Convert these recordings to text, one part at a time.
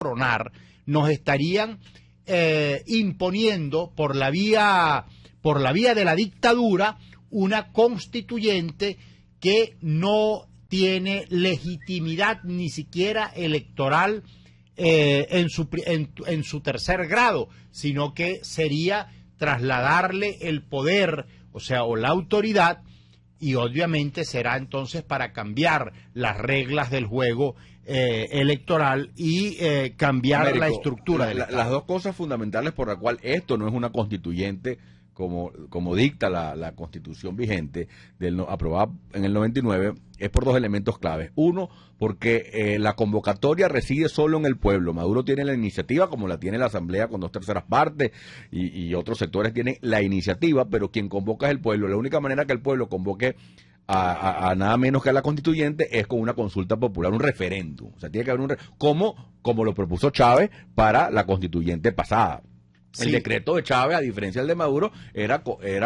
coronar, nos estarían imponiendo por la vía de la dictadura una constituyente que no tiene legitimidad ni siquiera electoral en su tercer grado, sino que sería trasladarle el poder, o la autoridad, y obviamente será entonces para cambiar las reglas del juego electoral y cambiar Américo, la estructura del Estado. Las dos cosas fundamentales por la cual esto no es una constituyente como dicta la constitución vigente aprobada en el 99, es por dos elementos claves. Uno, porque la convocatoria reside solo en el pueblo. Maduro tiene la iniciativa, como la tiene la Asamblea con 2/3 partes, y otros sectores tienen la iniciativa, pero quien convoca es el pueblo. La única manera que el pueblo convoque a nada menos que a la constituyente es con una consulta popular, un referéndum. O sea, tiene que haber como lo propuso Chávez para la constituyente pasada. Sí. El decreto de Chávez, a diferencia del de Maduro, era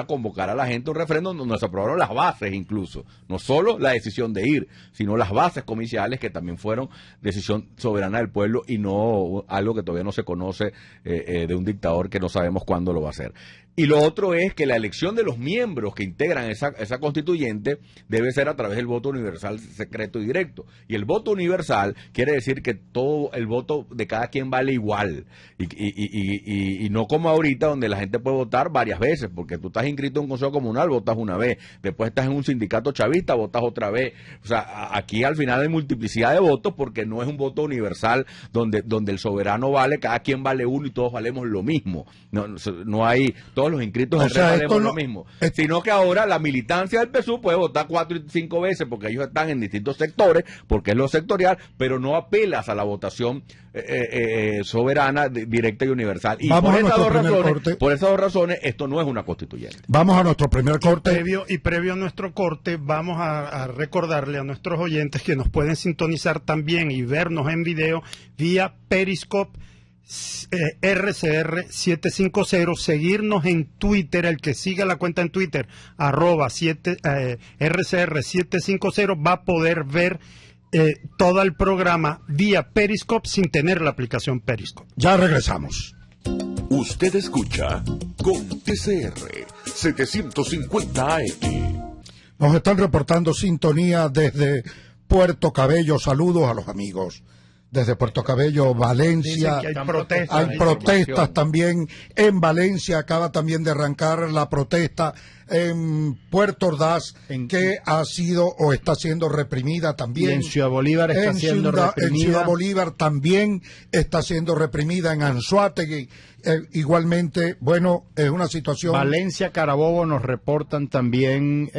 convocar a la gente a un referéndum donde se aprobaron las bases incluso. No solo la decisión de ir, sino las bases comiciales que también fueron decisión soberana del pueblo y no algo que todavía no se conoce de un dictador que no sabemos cuándo lo va a hacer. Y lo otro es que la elección de los miembros que integran esa constituyente debe ser a través del voto universal, secreto y directo. Y el voto universal quiere decir que todo el voto de cada quien vale igual. Y no como ahorita, donde la gente puede votar varias veces, porque tú estás inscrito en un consejo comunal, votas una vez. Después estás en un sindicato chavista, votas otra vez. O sea, aquí al final hay multiplicidad de votos porque no es un voto universal donde el soberano vale, cada quien vale uno y todos valemos lo mismo. No hay... Todos los inscritos en red valemos lo mismo, sino que ahora la militancia del PSUV puede votar 4 y 5 veces porque ellos están en distintos sectores, porque es lo sectorial, pero no apelas a la votación soberana, directa y universal. Y por esas dos razones, esto no es una constituyente. Vamos a nuestro primer corte. Previo a nuestro corte, vamos a recordarle a nuestros oyentes que nos pueden sintonizar también y vernos en video vía Periscope, RCR 750, seguirnos en Twitter, el que siga la cuenta en Twitter, @RCR 750, va a poder ver todo el programa vía Periscope sin tener la aplicación Periscope. Ya regresamos. Usted escucha con TCR 750 AM. Nos están reportando sintonía desde Puerto Cabello. Saludos a los amigos desde Puerto Cabello, Valencia. Hay protestas también en Valencia. Acaba también de arrancar la protesta en Puerto Ordaz, que ha sido o está siendo reprimida también. Y en Ciudad Bolívar está siendo reprimida. En Ciudad Bolívar también está siendo reprimida, en Anzoátegui. Igualmente, bueno, es una situación... Valencia, Carabobo nos reportan también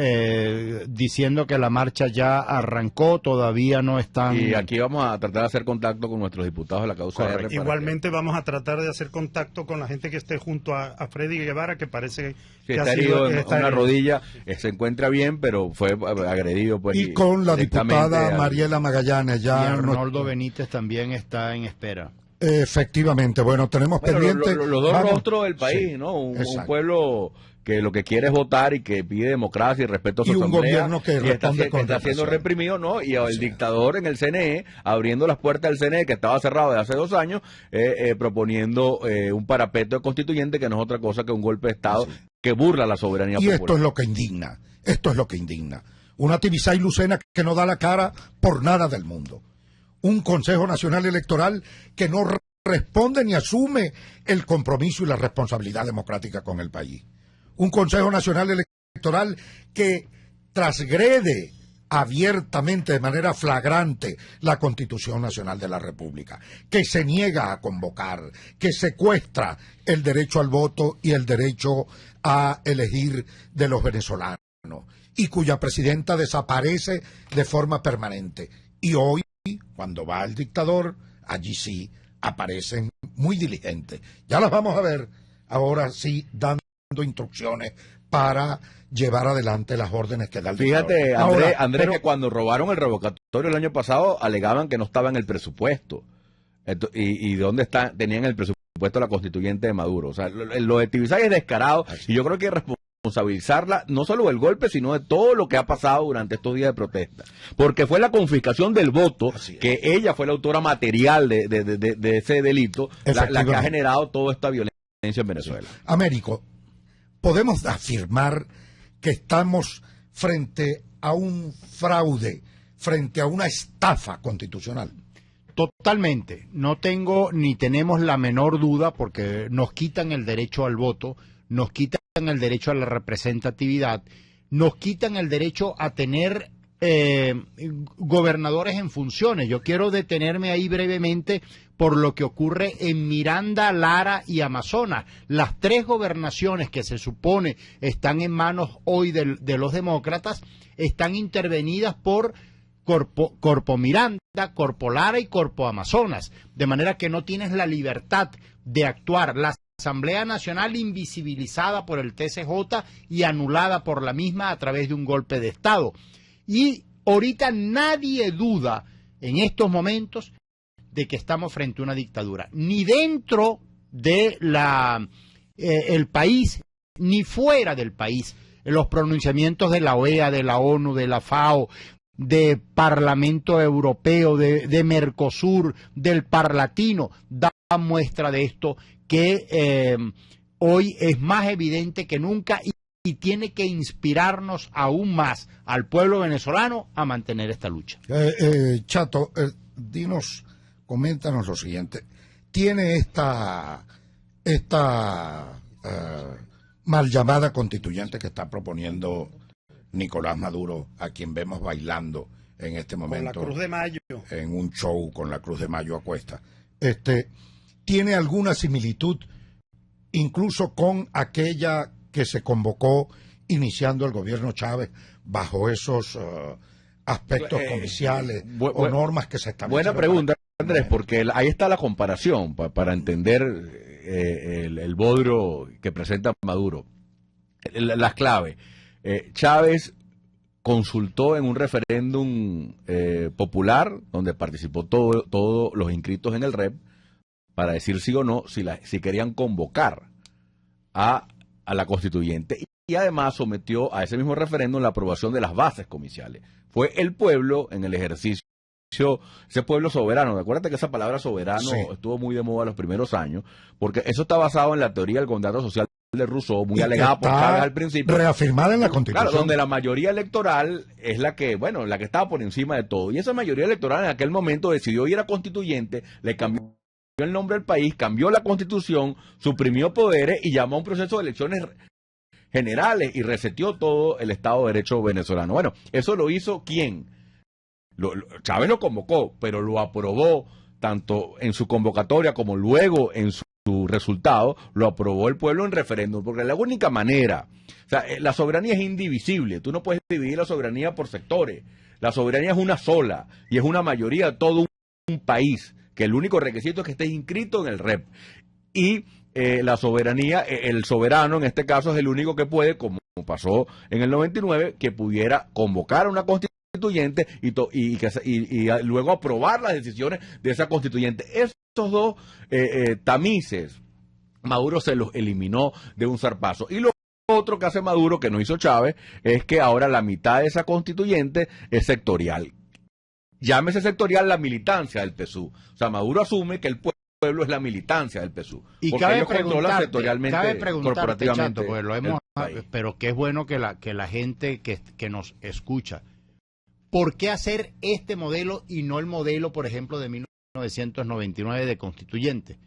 diciendo que la marcha ya arrancó, todavía no están... Y aquí vamos a tratar de hacer contacto con nuestros diputados de la causa R. Igualmente vamos a tratar de hacer contacto con la gente que esté junto a Freddy Guevara, que parece que está herido en una rodilla, se encuentra bien, pero fue agredido. Pues, y con la diputada Mariela Magallanes. Ya y Arnoldo Benítez también está en espera. Efectivamente, bueno, tenemos pendiente... Los dos rostros del país, sí, ¿no? Un pueblo que lo que quiere es votar y que pide democracia y respeto a su asamblea. Y un gobierno que responde con está siendo reprimido, ¿no? Y el dictador en el CNE, abriendo las puertas del CNE, que estaba cerrado desde hace 2 años, proponiendo un parapeto constituyente que no es otra cosa que un golpe de Estado que burla la soberanía popular. Y esto es lo que indigna. Una Tibisay Lucena que no da la cara por nada del mundo. Un Consejo Nacional Electoral que no responde ni asume el compromiso y la responsabilidad democrática con el país. Un Consejo Nacional Electoral que transgrede abiertamente, de manera flagrante, la Constitución Nacional de la República, que se niega a convocar, que secuestra el derecho al voto y el derecho a elegir de los venezolanos, y cuya presidenta desaparece de forma permanente. Y hoy, cuando va el dictador, allí sí aparecen muy diligentes. Ya las vamos a ver, ahora sí, dando instrucciones para llevar adelante las órdenes que da el dictador. Fíjate, Andrés, que cuando robaron el revocatorio el año pasado, alegaban que no estaba en el presupuesto. ¿Y dónde tenían el presupuesto la constituyente de Maduro? O sea, lo de Tibisay es descarado, y yo creo que responsabilizarla no solo del golpe, sino de todo lo que ha pasado durante estos días de protesta. Porque fue la confiscación del voto, que ella fue la autora material de ese delito, la que ha generado toda esta violencia en Venezuela. Américo, podemos afirmar que estamos frente a un fraude, frente a una estafa constitucional. Totalmente. No tengo ni tenemos la menor duda, porque nos quitan el derecho al voto, nos quitan el derecho a la representatividad, nos quitan el derecho a tener gobernadores en funciones. Yo quiero detenerme ahí brevemente por lo que ocurre en Miranda, Lara y Amazonas. Las tres gobernaciones que se supone están en manos hoy de los demócratas están intervenidas por Corpo Miranda, Corpo Lara y Corpo Amazonas, de manera que no tienes la libertad de actuar. La Asamblea Nacional invisibilizada por el TCJ y anulada por la misma a través de un golpe de Estado. Y ahorita nadie duda en estos momentos de que estamos frente a una dictadura, ni dentro de el país, ni fuera del país. Los pronunciamientos de la OEA, de la ONU, de la FAO, de Parlamento Europeo, de Mercosur, del Parlatino, da muestra de esto, que hoy es más evidente que nunca y tiene que inspirarnos aún más al pueblo venezolano a mantener esta lucha. Chato, coméntanos lo siguiente. ¿Tiene esta mal llamada constituyente que está proponiendo Nicolás Maduro, a quien vemos bailando en este momento con la Cruz de Mayo, en un show con la Cruz de Mayo a cuesta, tiene alguna similitud incluso con aquella que se convocó iniciando el gobierno Chávez bajo esos aspectos comerciales o normas que se establecieron? Buena pregunta, Andrés, porque ahí está la comparación para entender el bodrio que presenta Maduro. Las claves. Chávez consultó en un referéndum popular donde participó todos los inscritos en el REP para decir sí o no si querían convocar a la constituyente, y además sometió a ese mismo referéndum la aprobación de las bases comiciales. Fue el pueblo en el ejercicio, ese pueblo soberano. Acuérdate que esa palabra soberano estuvo muy de moda los primeros años, porque eso está basado en la teoría del contrato social de Rousseau, muy alegada por Chávez al principio, reafirmada en la Constitución. Claro, donde la mayoría electoral es la que estaba por encima de todo, y esa mayoría electoral en aquel momento decidió ir a constituyente, le cambió el nombre del país, cambió la Constitución, suprimió poderes y llamó a un proceso de elecciones generales y reseteó todo el Estado de Derecho venezolano. Bueno, eso lo hizo ¿quién? Chávez lo convocó, pero lo aprobó tanto en su convocatoria como luego en su resultado, lo aprobó el pueblo en referéndum, porque la única manera, la soberanía es indivisible, tú no puedes dividir la soberanía por sectores, la soberanía es una sola y es una mayoría de todo un país, que el único requisito es que estés inscrito en el REP, y la soberanía, el soberano en este caso es el único que puede, como pasó en el 99, que pudiera convocar a una constituyente y luego aprobar las decisiones de esa constituyente. Esos dos tamices Maduro se los eliminó de un zarpazo. Y lo otro que hace Maduro, que no hizo Chávez, es que ahora la mitad de esa constituyente es sectorial. Llámese sectorial la militancia del PSUV. O sea, Maduro asume que el pueblo es la militancia del PSUV. Y porque ellos controlan sectorialmente, corporativamente. Chato, pues pero que es bueno que la gente que nos escucha. ¿Por qué hacer este modelo y no el modelo, por ejemplo, de 1999 de constituyente?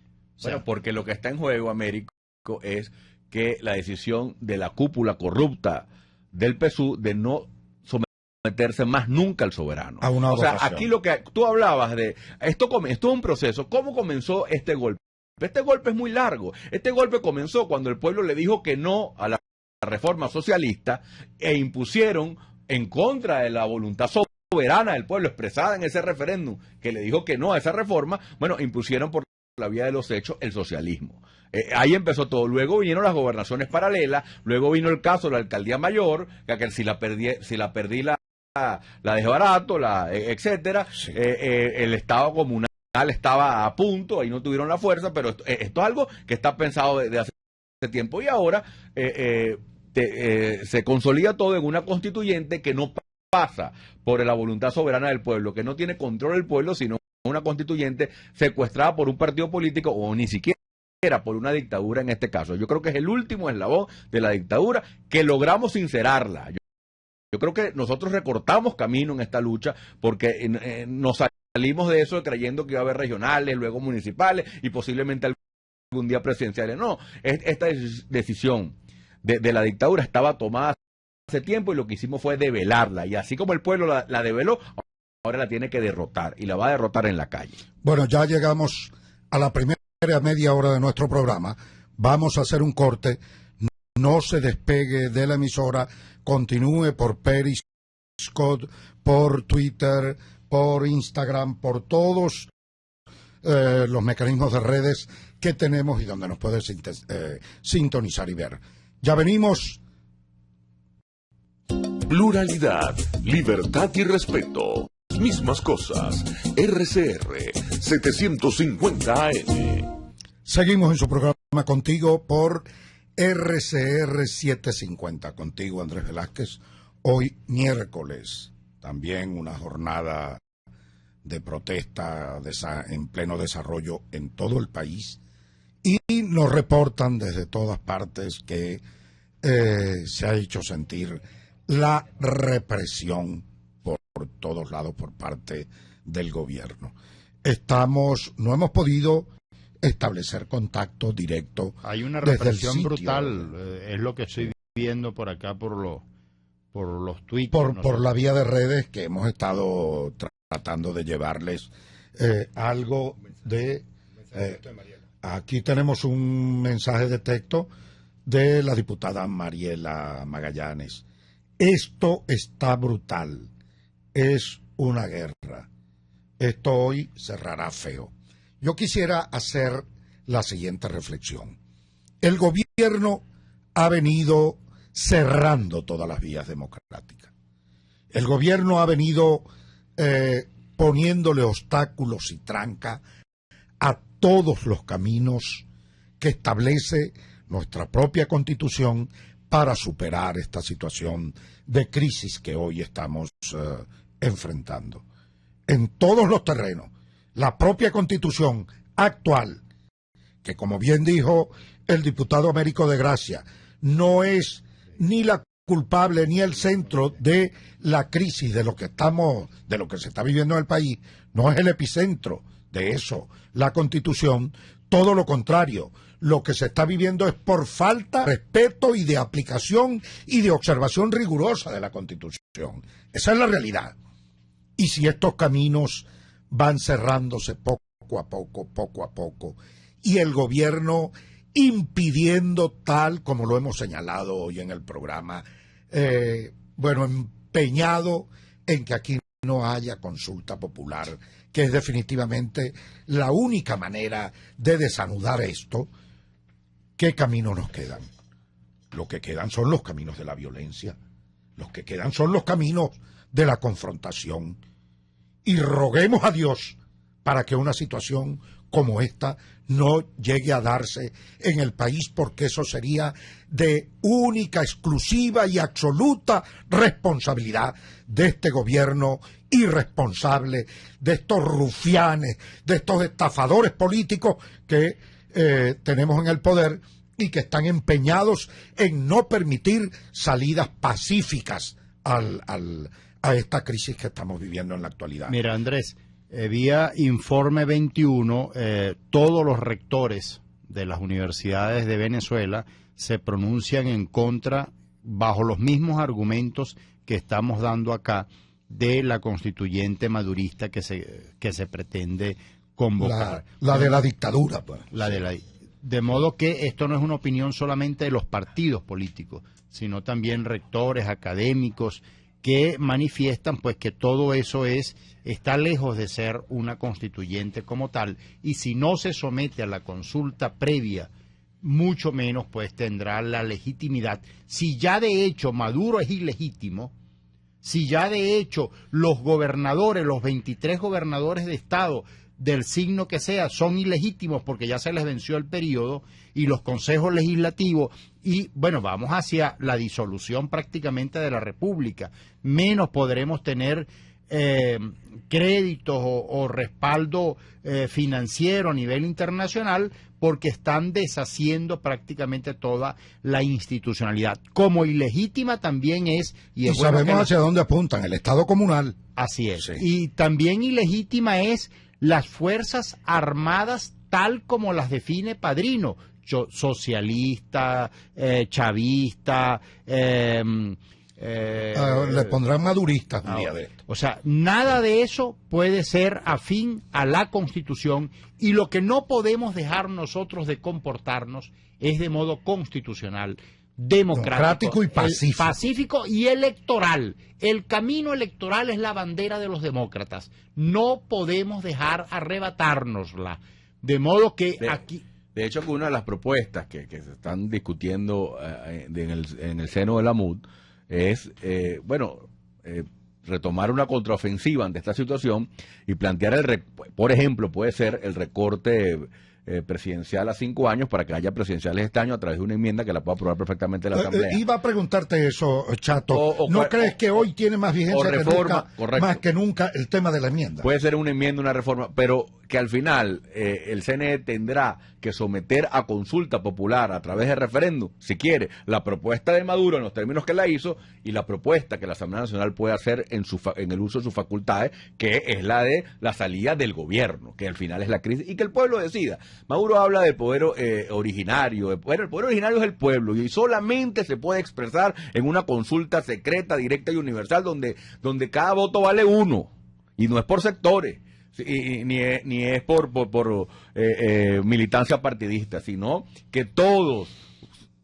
Bueno, porque lo que está en juego, Américo, es que la decisión de la cúpula corrupta del PSUV de no someterse más nunca al soberano. O sea, aquí lo que tú hablabas de esto es un proceso. ¿Cómo comenzó este golpe? Este golpe es muy largo. Este golpe comenzó cuando el pueblo le dijo que no a la reforma socialista e impusieron, en contra de la voluntad soberana del pueblo expresada en ese referéndum, que le dijo que no a esa reforma, impusieron por la vía de los hechos el socialismo. Ahí empezó todo. Luego vinieron las gobernaciones paralelas, luego vino el caso de la alcaldía mayor, que si la perdí la dejé barato, etcétera. Sí. El Estado comunal estaba a punto, ahí no tuvieron la fuerza, pero esto es algo que está pensado desde hace tiempo, y ahora se consolida todo en una constituyente que no pasa por la voluntad soberana del pueblo, que no tiene control del pueblo, sino una constituyente secuestrada por un partido político o ni siquiera por una dictadura en este caso. Yo creo que es el último eslabón de la dictadura que logramos sincerarla. Yo creo que nosotros recortamos camino en esta lucha porque nos salimos de eso creyendo que iba a haber regionales, luego municipales y posiblemente algún día presidenciales. No, esta decisión de la dictadura estaba tomada hace tiempo y lo que hicimos fue develarla. Y así como el pueblo la develó, ahora la tiene que derrotar y la va a derrotar en la calle. Bueno, ya llegamos a la primera media hora de nuestro programa. Vamos a hacer un corte. No se despegue de la emisora. Continúe por Periscope, por Twitter, por Instagram, por todos los mecanismos de redes que tenemos y donde nos puede sintonizar y ver. Ya venimos. Pluralidad, libertad y respeto. Mismas cosas. RCR 750 AM. Seguimos en su programa Contigo por RCR 750. Contigo, Andrés Velázquez. Hoy miércoles. También una jornada de protesta en pleno desarrollo en todo el país. Y nos reportan desde todas partes que se ha hecho sentir la represión por todos lados por parte del gobierno. No hemos podido establecer contacto directo. Hay una represión brutal, es lo que estoy viendo por acá por los tweets. Por la vía de redes que hemos estado tratando de llevarles algo de... aquí tenemos un mensaje de texto de la diputada Mariela Magallanes. Esto está brutal. Es una guerra. Esto hoy cerrará feo. Yo quisiera hacer la siguiente reflexión. El gobierno ha venido cerrando todas las vías democráticas. El gobierno ha venido poniéndole obstáculos y tranca a todos los caminos que establece nuestra propia Constitución para superar esta situación de crisis que hoy estamos enfrentando. En todos los terrenos, la propia Constitución actual, que como bien dijo el diputado Américo de Gracia, no es ni la culpable ni el centro de la crisis de lo que se está viviendo en el país, no es el epicentro de eso, la Constitución, todo lo contrario. Lo que se está viviendo es por falta de respeto y de aplicación y de observación rigurosa de la Constitución. Esa es la realidad. Y si estos caminos van cerrándose poco a poco, y el gobierno impidiendo, tal como lo hemos señalado hoy en el programa, empeñado en que aquí no haya consulta popular, que es definitivamente la única manera de desanudar esto. ¿Qué caminos nos quedan? Lo que quedan son los caminos de la violencia, los que quedan son los caminos de la confrontación. Y roguemos a Dios para que una situación como esta no llegue a darse en el país, porque eso sería de única, exclusiva y absoluta responsabilidad de este gobierno irresponsable, de estos rufianes, de estos estafadores políticos que tenemos en el poder y que están empeñados en no permitir salidas pacíficas a esta crisis que estamos viviendo en la actualidad. Mira, Andrés, vía Informe 21, todos los rectores de las universidades de Venezuela se pronuncian en contra, bajo los mismos argumentos que estamos dando acá, de la constituyente madurista que se pretende convocar. La de la dictadura, pues. De modo que esto no es una opinión solamente de los partidos políticos, sino también rectores, académicos, que manifiestan pues que todo eso está lejos de ser una constituyente como tal, y si no se somete a la consulta previa, mucho menos pues tendrá la legitimidad. Si ya de hecho Maduro es ilegítimo, si ya de hecho los gobernadores, los 23 gobernadores de estado del signo que sea, son ilegítimos porque ya se les venció el periodo, y los consejos legislativos, y bueno, vamos hacia la disolución prácticamente de la República. Menos podremos tener créditos o respaldo financiero a nivel internacional, porque están deshaciendo prácticamente toda la institucionalidad. Como ilegítima también es... Y es sabemos bueno hacia dónde apuntan, el Estado comunal. Así es. Sí. Y también ilegítima es las Fuerzas Armadas tal como las define Padrino, socialista, chavista, le pondrán maduristas un día de esto. o sea, nada de eso puede ser afín a la Constitución, y lo que no podemos dejar nosotros de comportarnos es de modo constitucional, democrático y pacífico. Pacífico y electoral. El camino electoral es la bandera de los demócratas. No podemos dejar arrebatárnosla. De modo que aquí... De hecho, que una de las propuestas que se están discutiendo en el seno de la MUD es, retomar una contraofensiva ante esta situación y plantear, por ejemplo, puede ser el recorte presidencial a 5 años para que haya presidenciales este año a través de una enmienda que la pueda aprobar perfectamente la Asamblea. Iba a preguntarte eso, Chato. ¿No crees que hoy tiene más vigencia reforma, que nunca, más que nunca el tema de la enmienda? Puede ser una enmienda, una reforma, pero que al final el CNE tendrá que someter a consulta popular a través de referéndum, si quiere, la propuesta de Maduro en los términos que la hizo y la propuesta que la Asamblea Nacional puede hacer en el uso de sus facultades, que es la de la salida del gobierno, que al final es la crisis, y que el pueblo decida. Maduro habla del poder originario. El poder originario es el pueblo, y solamente se puede expresar en una consulta secreta, directa y universal, donde cada voto vale 1, y no es por sectores. Ni es por militancia partidista, sino que todos,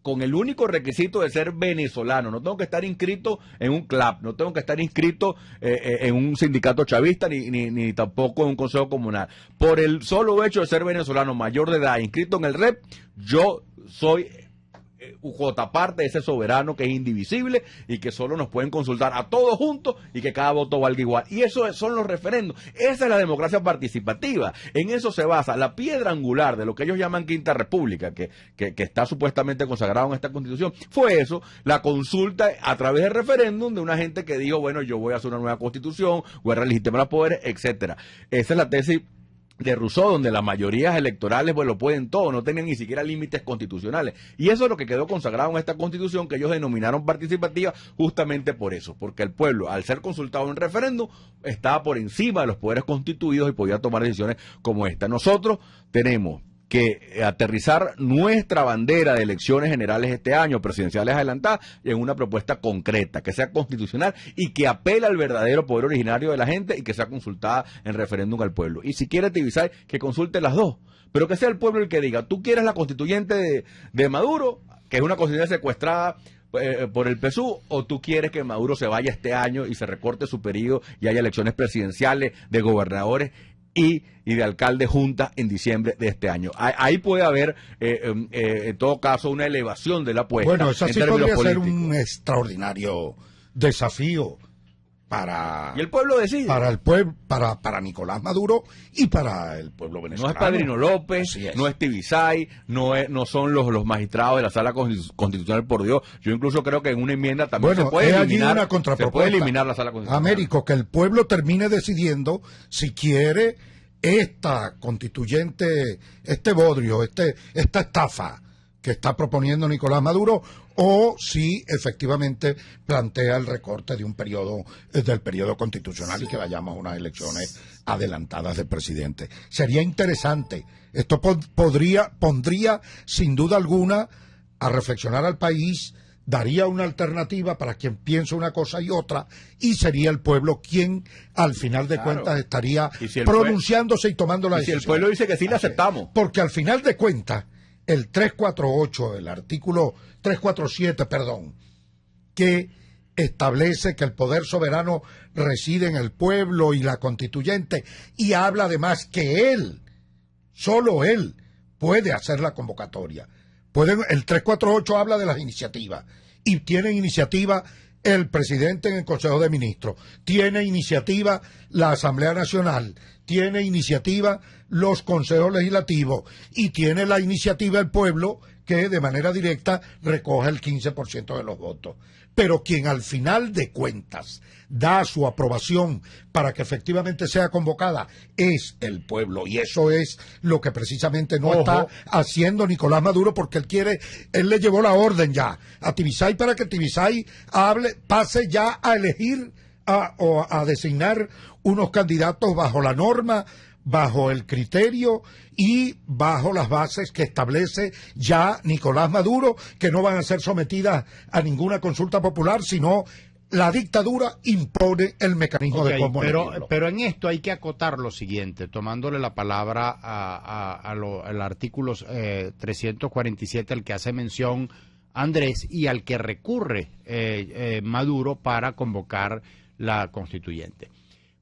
con el único requisito de ser venezolano, no tengo que estar inscrito en un club, no tengo que estar inscrito en un sindicato chavista, ni tampoco en un consejo comunal. Por el solo hecho de ser venezolano mayor de edad, inscrito en el REP, yo soy UJ parte de ese soberano que es indivisible y que solo nos pueden consultar a todos juntos y que cada voto valga igual. Y eso son los referendos. Esa es la democracia participativa. En eso se basa la piedra angular de lo que ellos llaman Quinta República, que está supuestamente consagrado en esta Constitución. Fue eso, la consulta a través del referéndum de una gente que dijo, bueno, yo voy a hacer una nueva Constitución, voy a relegitimar los poderes, etcétera. Esa es la tesis de Rousseau, donde las mayorías electorales lo pueden todo, no tenían ni siquiera límites constitucionales, y eso es lo que quedó consagrado en esta Constitución, que ellos denominaron participativa, justamente por eso, porque el pueblo, al ser consultado en referéndum, estaba por encima de los poderes constituidos y podía tomar decisiones como esta. Nosotros tenemos que aterrizar nuestra bandera de elecciones generales este año, presidenciales adelantadas, en una propuesta concreta, que sea constitucional y que apela al verdadero poder originario de la gente y que sea consultada en referéndum al pueblo. Y si quiere Tibisay, que consulte las dos, pero que sea el pueblo el que diga, tú quieres la constituyente de Maduro, que es una constituyente secuestrada por el PSUV, o tú quieres que Maduro se vaya este año y se recorte su periodo y haya elecciones presidenciales, de gobernadores y de alcalde junta en diciembre de este año. Ahí puede haber, en todo caso, una elevación de la apuesta. Bueno, eso en sí términos podría ser políticos. un extraordinario desafío para... Y el pueblo decide. Para el pueblo, para Nicolás Maduro y para el pueblo No venezolano. es Padrino López, Así es. no es Tibisay, no son los magistrados de la Sala Constitucional, por Dios. Yo incluso creo que en una enmienda también Bueno, se puede es allí eliminar, una contrapropuesta. se puede eliminar la Sala Constitucional. Américo, que el pueblo termine decidiendo si quiere esta constituyente, este bodrio, esta estafa que está proponiendo Nicolás Maduro, o si efectivamente plantea el recorte de un periodo, del periodo constitucional, y que vayamos a unas elecciones adelantadas del presidente. Sería interesante. Esto pondría sin duda alguna a reflexionar al país, daría una alternativa para quien piensa una cosa y otra, y sería el pueblo quien al final de cuentas estaría pronunciándose y tomando la decisión. Si el pueblo dice que sí, le aceptamos. Porque al final de cuentas, el 348, el artículo 347, perdón, que establece que el poder soberano reside en el pueblo y la constituyente, y habla además que él, solo él, puede hacer la convocatoria. El 348 habla de las iniciativas, y tienen iniciativa el presidente en el Consejo de Ministros, tiene iniciativa la Asamblea Nacional, tiene iniciativa los consejos legislativos y tiene la iniciativa el pueblo que de manera directa recoge el 15% de los votos. Pero quien al final de cuentas da su aprobación para que efectivamente sea convocada es el pueblo, y eso es lo que precisamente no está haciendo Nicolás Maduro, porque él le llevó la orden ya a Tibisay para que Tibisay pase ya a elegir o a designar unos candidatos bajo la norma, bajo el criterio y bajo las bases que establece ya Nicolás Maduro, que no van a ser sometidas a ninguna consulta popular, sino la dictadura impone el mecanismo de cómo elegirlo. Pero en esto hay que acotar lo siguiente, tomándole la palabra al artículo 347 al que hace mención Andrés y al que recurre Maduro para convocar la constituyente.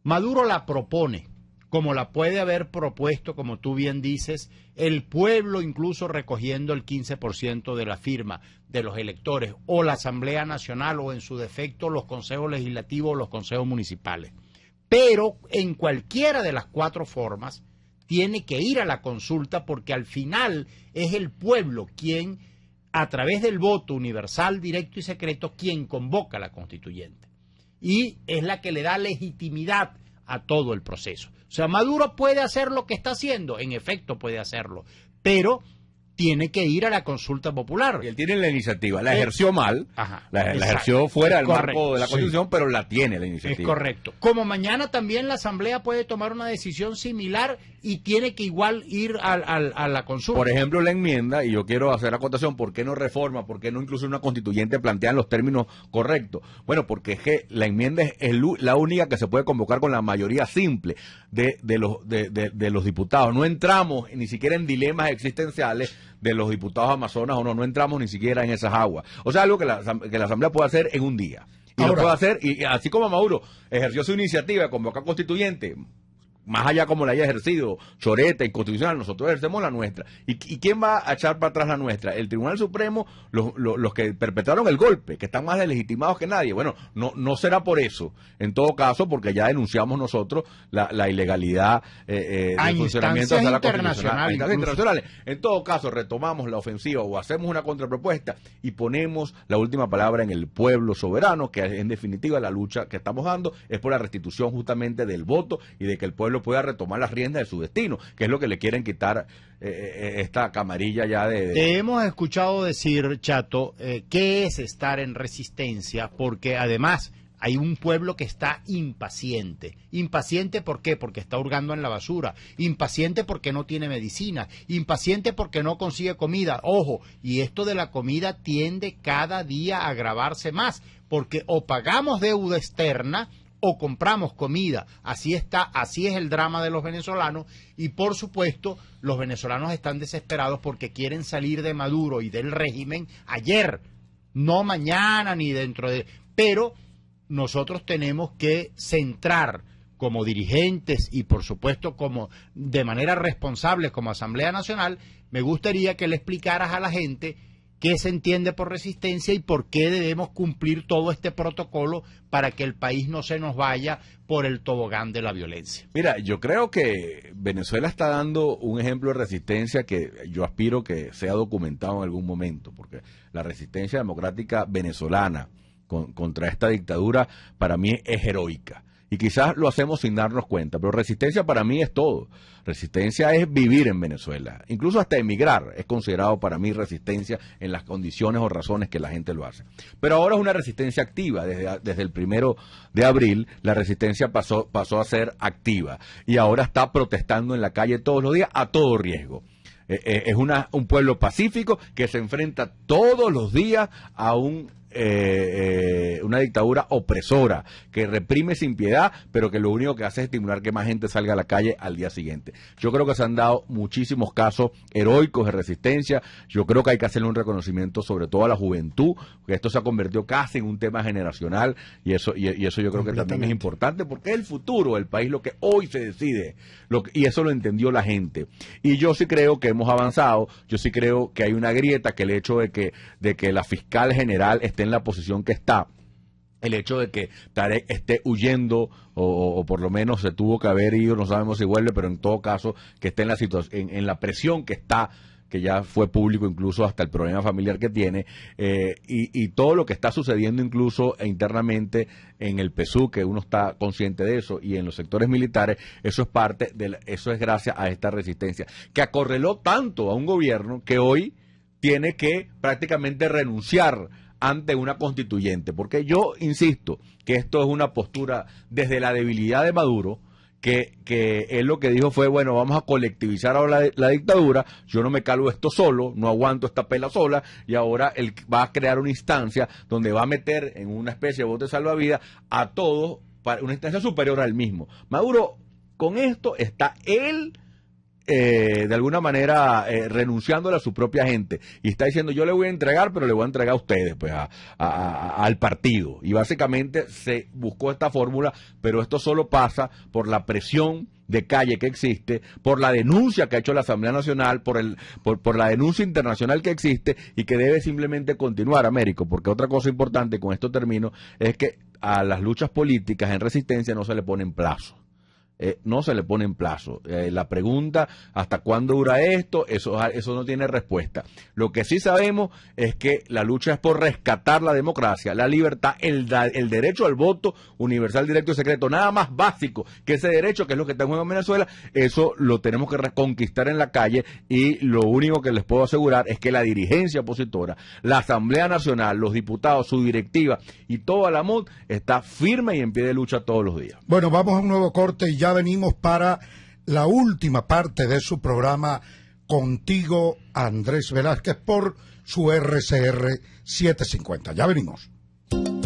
Maduro la propone, como la puede haber propuesto, como tú bien dices, el pueblo, incluso recogiendo el 15% de la firma de los electores, o la Asamblea Nacional, o en su defecto los consejos legislativos o los consejos municipales. Pero en cualquiera de las cuatro formas tiene que ir a la consulta, porque al final es el pueblo quien, a través del voto universal, directo y secreto, quien convoca a la constituyente. Y es la que le da legitimidad a todo el proceso. O sea, Maduro puede hacer lo que está haciendo, en efecto puede hacerlo, pero tiene que ir a la consulta popular. Y él tiene la iniciativa, la ejerció mal, la ejerció fuera del marco de la Constitución, pero la tiene la iniciativa. Es correcto. Como mañana también la Asamblea puede tomar una decisión similar y tiene que igual ir a la consulta. Por ejemplo, la enmienda, y yo quiero hacer acotación, ¿por qué no reforma? ¿Por qué no incluso una constituyente plantean los términos correctos? Bueno, porque es que la enmienda es la única que se puede convocar con la mayoría simple de los diputados. No entramos ni siquiera en dilemas existenciales de los diputados amazonas o no entramos ni siquiera en esas aguas. O sea, algo que la Asamblea puede hacer en un día. Y ahora, lo puede hacer, y así como Maduro ejerció su iniciativa de convocar constituyente, más allá como la haya ejercido, choreta, inconstitucional, nosotros ejercemos la nuestra. ¿Y quién va a echar para atrás la nuestra? El Tribunal Supremo, los que perpetraron el golpe, que están más deslegitimados que nadie. Bueno, no será por eso, en todo caso, porque ya denunciamos nosotros la ilegalidad del funcionamiento de la Constitucional. Internacionales. En todo caso, retomamos la ofensiva o hacemos una contrapropuesta y ponemos la última palabra en el pueblo soberano, que en definitiva la lucha que estamos dando es por la restitución justamente del voto y de que el pueblo pueda retomar las riendas de su destino, que es lo que le quieren quitar esta camarilla ya de... Te hemos escuchado decir, Chato, qué es estar en resistencia, porque además hay un pueblo que está impaciente. ¿Impaciente por qué? Porque está hurgando en la basura. Impaciente porque no tiene medicina. Impaciente porque no consigue comida. Ojo, y esto de la comida tiende cada día a agravarse más, porque o pagamos deuda externa o compramos comida. Así es el drama de los venezolanos, y por supuesto los venezolanos están desesperados porque quieren salir de Maduro y del régimen ayer, no mañana ni dentro de... Pero nosotros tenemos que centrar como dirigentes y por supuesto como de manera responsable como Asamblea Nacional. Me gustaría que le explicaras a la gente qué se entiende por resistencia y por qué debemos cumplir todo este protocolo para que el país no se nos vaya por el tobogán de la violencia. Mira, yo creo que Venezuela está dando un ejemplo de resistencia que yo aspiro que sea documentado en algún momento, porque la resistencia democrática venezolana contra esta dictadura para mí es heroica. Y quizás lo hacemos sin darnos cuenta, pero resistencia para mí es todo. Resistencia es vivir en Venezuela, incluso hasta emigrar es considerado para mí resistencia en las condiciones o razones que la gente lo hace. Pero ahora es una resistencia activa, desde el 1 de abril la resistencia pasó a ser activa y ahora está protestando en la calle todos los días a todo riesgo. Es un pueblo pacífico que se enfrenta todos los días a una dictadura opresora que reprime sin piedad, pero que lo único que hace es estimular que más gente salga a la calle al día siguiente. Yo creo que se han dado muchísimos casos heroicos de resistencia. Yo creo que hay que hacerle un reconocimiento sobre todo a la juventud, porque esto se ha convertido casi en un tema generacional y eso yo creo que también es importante porque es el futuro del país, lo que hoy se decide, y eso lo entendió la gente. Y yo sí creo que hemos avanzado, yo sí creo que hay una grieta, que el hecho de que la fiscal general esté en la posición que está el hecho de que Tarek esté huyendo o por lo menos se tuvo que haber ido, no sabemos si vuelve, pero en todo caso que esté en la situación, en la presión que está, que ya fue público incluso hasta el problema familiar que tiene, y todo lo que está sucediendo incluso internamente en el PSUV, que uno está consciente de eso, y en los sectores militares, eso es parte eso es gracias a esta resistencia, que acorraló tanto a un gobierno que hoy tiene que prácticamente renunciar ante una constituyente, porque yo insisto que esto es una postura desde la debilidad de Maduro, que él lo que dijo fue, bueno, vamos a colectivizar ahora la dictadura, yo no me calo esto solo, no aguanto esta pela sola, y ahora él va a crear una instancia donde va a meter en una especie de bote salvavidas a todos, para una instancia superior al mismo. Maduro, con esto está él de alguna manera renunciándole a su propia gente y está diciendo yo le voy a entregar, pero le voy a entregar a ustedes, pues al partido, y básicamente se buscó esta fórmula, pero esto solo pasa por la presión de calle que existe, por la denuncia que ha hecho la Asamblea Nacional, por la denuncia internacional que existe y que debe simplemente continuar, Américo, porque otra cosa importante, con esto termino, es que a las luchas políticas en resistencia no se le ponen plazo. No se le pone en plazo. La pregunta, ¿hasta cuándo dura esto? Eso no tiene respuesta. Lo que sí sabemos es que la lucha es por rescatar la democracia, la libertad, el derecho al voto universal, directo y secreto, nada más básico que ese derecho, que es lo que está en juego en Venezuela. Eso lo tenemos que reconquistar en la calle, y lo único que les puedo asegurar es que la dirigencia opositora, la Asamblea Nacional, los diputados, su directiva y toda la MUD está firme y en pie de lucha todos los días. Bueno, vamos a un nuevo corte y ya venimos para la última parte de su programa Contigo, Andrés Velázquez, por su RCR 750. Ya venimos.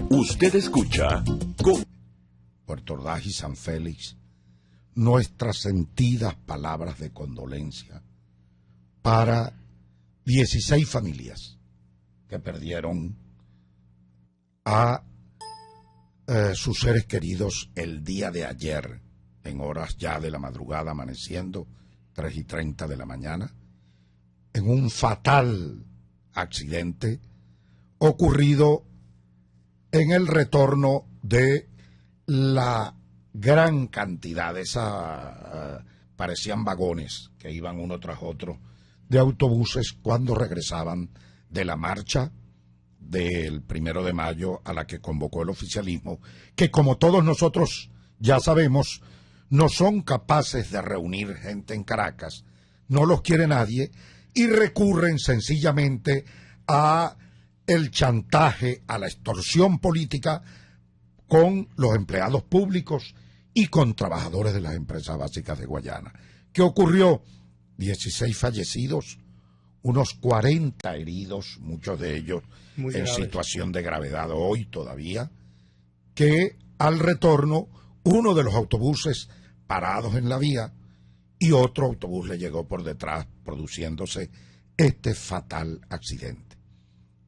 Usted escucha con Puerto Ordaz y San Félix, nuestras sentidas palabras de condolencia para 16 familias que perdieron a sus seres queridos el día de ayer, en horas ya de la madrugada, amaneciendo, 3:30 de la mañana, en un fatal accidente ocurrido en el retorno de la gran cantidad de parecían vagones que iban uno tras otro de autobuses cuando regresaban de la marcha del 1 de mayo a la que convocó el oficialismo, que como todos nosotros ya sabemos, no son capaces de reunir gente en Caracas, no los quiere nadie, y recurren sencillamente a el chantaje, a la extorsión política con los empleados públicos y con trabajadores de las empresas básicas de Guayana. ¿Qué ocurrió? 16 fallecidos, unos 40 heridos, muchos de ellos en situación de gravedad hoy todavía, que al retorno uno de los autobuses parados en la vía y otro autobús le llegó por detrás, produciéndose este fatal accidente.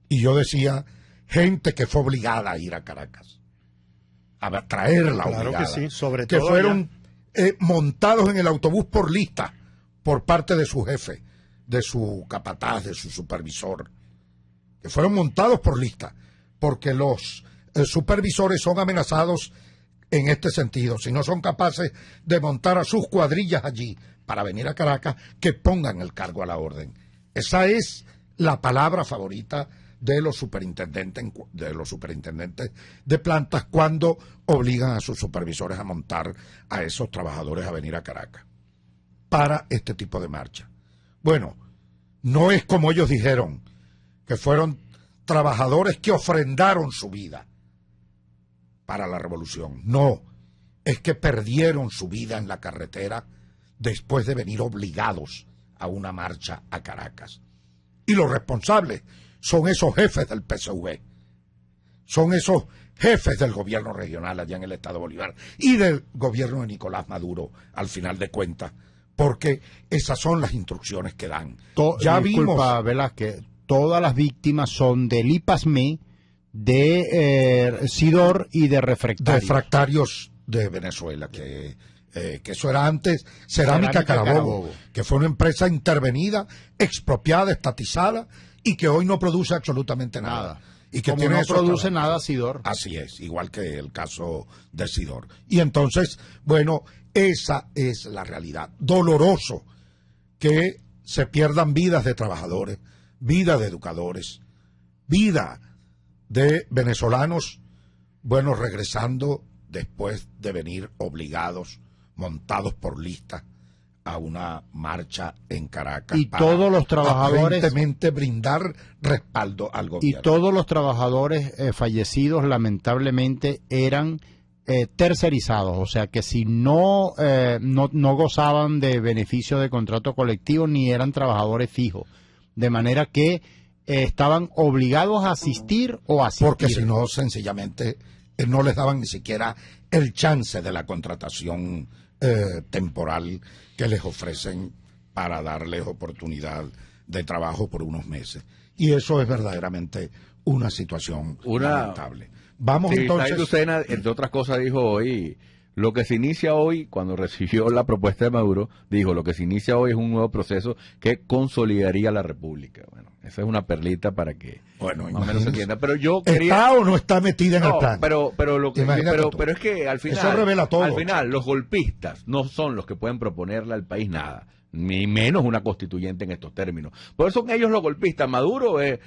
Y yo decía, gente que fue obligada a ir a Caracas, a traerla claro obligada, que sí, sobre que todo fueron montados en el autobús por lista por parte de su jefe, de su capataz, de su supervisor, que fueron montados por lista, porque los supervisores son amenazados en este sentido. Si no son capaces de montar a sus cuadrillas allí para venir a Caracas, que pongan el cargo a la orden. Esa es la palabra favorita de los superintendentes de plantas cuando obligan a sus supervisores a montar a esos trabajadores a venir a Caracas para este tipo de marcha. Bueno, no es como ellos dijeron, que fueron trabajadores que ofrendaron su vida para la revolución. No, es que perdieron su vida en la carretera después de venir obligados a una marcha a Caracas. Y los responsables son esos jefes del PSV, son esos jefes del gobierno regional allá en el estado Bolívar y del gobierno de Nicolás Maduro, al final de cuentas, porque esas son las instrucciones que dan. Ya disculpa, Velázquez, todas las víctimas son del IPASME, de SIDOR y de refractarios. De refractarios de Venezuela, que eso era antes Cerámica Carabobo, que fue una empresa intervenida, expropiada, estatizada y que hoy no produce absolutamente nada. y que Como tiene no esos produce trabajos. nada, Sidor. Así es, igual que el caso de Sidor. Y entonces, bueno, esa es la realidad. Doloroso que se pierdan vidas de trabajadores, vidas de educadores, vida de venezolanos, bueno, regresando después de venir obligados, montados por lista, a una marcha en Caracas. Y para todos los trabajadores- aparentemente brindar respaldo al Y gobierno. todos los trabajadores fallecidos lamentablemente eran tercerizados, o sea que si no gozaban de beneficio de contrato colectivo ni eran trabajadores fijos, de manera que estaban obligados a asistir o asistir. Porque si no, sencillamente, no les daban ni siquiera el chance de la contratación temporal que les ofrecen para darles oportunidad de trabajo por unos meses. Y eso es verdaderamente una situación lamentable. Vamos Sí, entonces... Said Lucena, entre otras cosas, dijo hoy, lo que se inicia hoy, cuando recibió la propuesta de Maduro, dijo, lo que se inicia hoy es un nuevo proceso que consolidaría la República. Bueno, esa es una perlita para que Bueno, más o menos se imagínese. entienda. Pero yo quería... ¿Está o no está metida en el No, plan? pero lo que Imagínate tú. pero es que al final Eso revela todo. al final los golpistas no son los que pueden proponerle al país nada, ni menos una constituyente en estos términos. Por eso son ellos los golpistas. Maduro es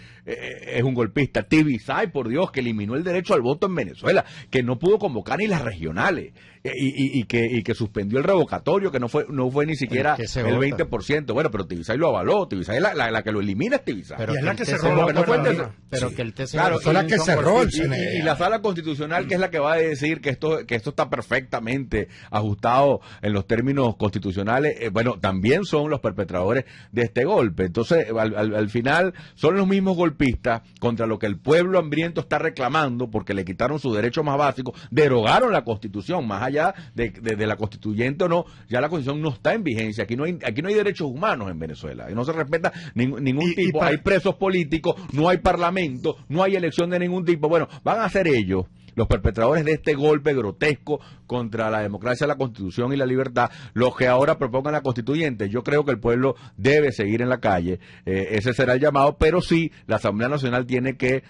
un golpista. Tibisay, por Dios, que eliminó el derecho al voto en Venezuela, que no pudo convocar ni las regionales y que suspendió el revocatorio, que no fue ni siquiera ¿Qué se el vota? 20%. Bueno, pero Tibisay lo avaló. Tibisay es la que lo elimina, es Tibisay. Pero Y es la que el cerró TCJ la que no fue el puerta. TCJ. Pero Sí. que el TCJ Claro, fue la que son cerró el golpistas. CNE. y la sala constitucional, que es la que va a decir que esto está perfectamente ajustado en los términos constitucionales, bueno, también son los perpetradores de este golpe. Entonces, al final, son los mismos golpistas contra lo que el pueblo hambriento está reclamando, porque le quitaron sus derechos más básicos, derogaron la Constitución, más allá de la constituyente o no, ya la Constitución no está en vigencia. Aquí no hay derechos humanos en Venezuela, y no se respeta ningún Y tipo. Hay presos políticos, no hay parlamento, no hay elección de ningún tipo. Bueno, van a ser ellos los perpetradores de este golpe grotesco contra la democracia, la Constitución y la libertad, los que ahora propongan la constituyente. Yo creo que el pueblo debe seguir en la calle, ese será el llamado, pero sí, la Asamblea Nacional tiene que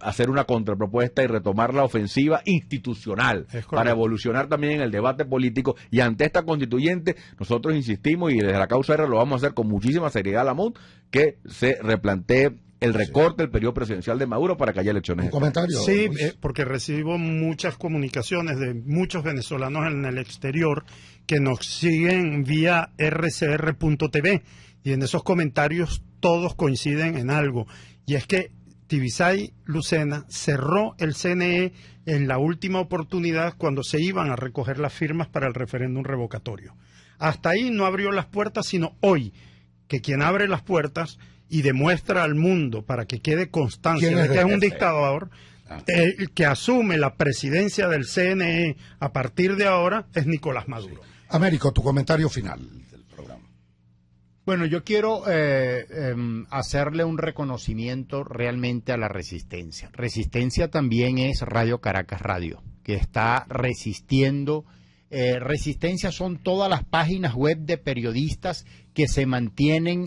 hacer una contrapropuesta y retomar la ofensiva institucional Es correcto. para evolucionar también en el debate político. Y ante esta constituyente, nosotros insistimos, y desde la causa R lo vamos a hacer con muchísima seriedad, la MUD, que se replantee el recorte del periodo presidencial de Maduro para que haya elecciones. Un comentario. Sí, Luis. porque recibo muchas comunicaciones de muchos venezolanos en el exterior que nos siguen vía rcr.tv, y en esos comentarios todos coinciden en algo, y es que Tibisay Lucena cerró el CNE en la última oportunidad cuando se iban a recoger las firmas para el referéndum revocatorio. Hasta ahí no abrió las puertas, sino hoy, que quien abre las puertas y demuestra al mundo, para que quede constancia ¿Quién de es que es el un jefe? dictador, que asume la presidencia del CNE a partir de ahora, es Nicolás Maduro. Américo, tu comentario final del programa. Bueno, yo quiero hacerle un reconocimiento realmente a la Resistencia. Resistencia también es Radio Caracas Radio, que está resistiendo. Resistencia son todas las páginas web de periodistas que se mantienen,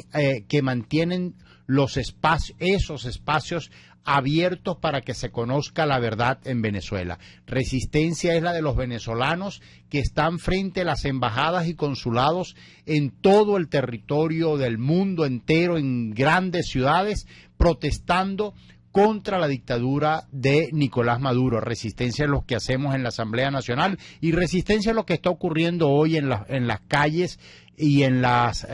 esos espacios abiertos para que se conozca la verdad en Venezuela. Resistencia es la de los venezolanos que están frente a las embajadas y consulados en todo el territorio del mundo entero, en grandes ciudades, protestando contra la dictadura de Nicolás Maduro. Resistencia es lo que hacemos en la Asamblea Nacional, y resistencia es lo que está ocurriendo hoy en las calles y en las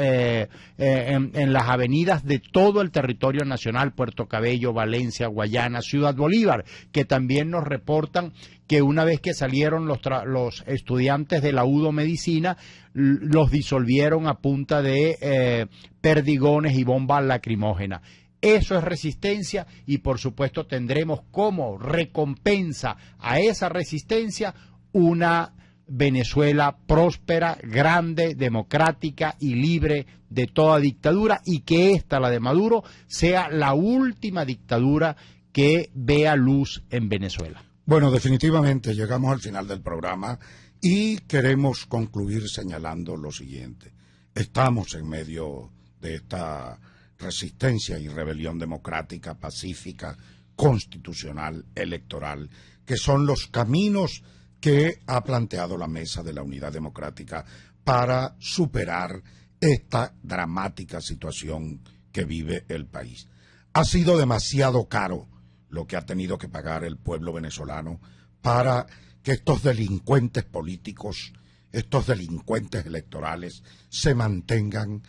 avenidas de todo el territorio nacional: Puerto Cabello, Valencia, Guayana, Ciudad Bolívar, que también nos reportan que una vez que salieron los estudiantes de la UDO Medicina, los disolvieron a punta de perdigones y bombas lacrimógenas. Eso es resistencia, y por supuesto tendremos como recompensa a esa resistencia una Venezuela próspera, grande, democrática y libre de toda dictadura, y que esta, la de Maduro, sea la última dictadura que vea luz en Venezuela. Bueno, definitivamente llegamos al final del programa y queremos concluir señalando lo siguiente. Estamos en medio de esta resistencia y rebelión democrática, pacífica, constitucional electoral, que son los caminos que ha planteado la Mesa de la Unidad Democrática para superar esta dramática situación que vive el país. Ha sido demasiado caro lo que ha tenido que pagar el pueblo venezolano para que estos delincuentes políticos, estos delincuentes electorales se mantengan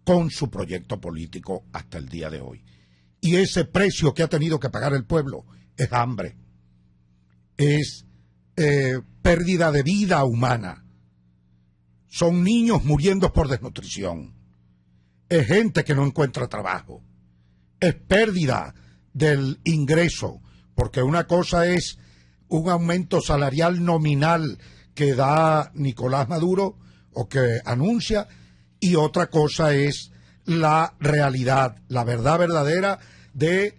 con su proyecto político hasta el día de hoy. Y ese precio que ha tenido que pagar el pueblo es hambre, es pérdida de vida humana, son niños muriendo por desnutrición, es gente que no encuentra trabajo, es pérdida del ingreso, porque una cosa es un aumento salarial nominal que da Nicolás Maduro o que anuncia, y otra cosa es la realidad, la verdad verdadera de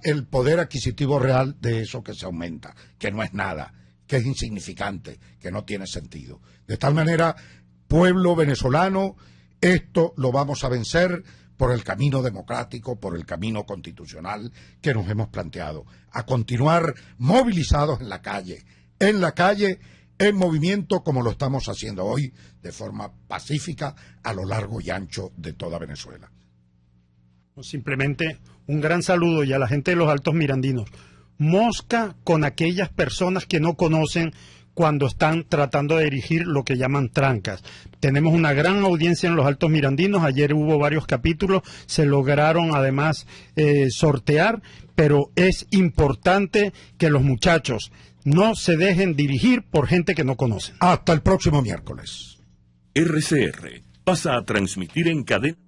el poder adquisitivo real de eso que se aumenta, que no es nada, que es insignificante, que no tiene sentido. De tal manera, pueblo venezolano, esto lo vamos a vencer por el camino democrático, por el camino constitucional que nos hemos planteado, a continuar movilizados en la calle, en movimiento como lo estamos haciendo hoy, de forma pacífica, a lo largo y ancho de toda Venezuela. Simplemente un gran saludo y a la gente de los Altos Mirandinos. Mosca con aquellas personas que no conocen cuando están tratando de dirigir lo que llaman trancas. Tenemos una gran audiencia en los Altos Mirandinos, ayer hubo varios capítulos, se lograron además sortear, pero es importante que los muchachos no se dejen dirigir por gente que no conocen. Hasta el próximo miércoles. RCR pasa a transmitir en cadena.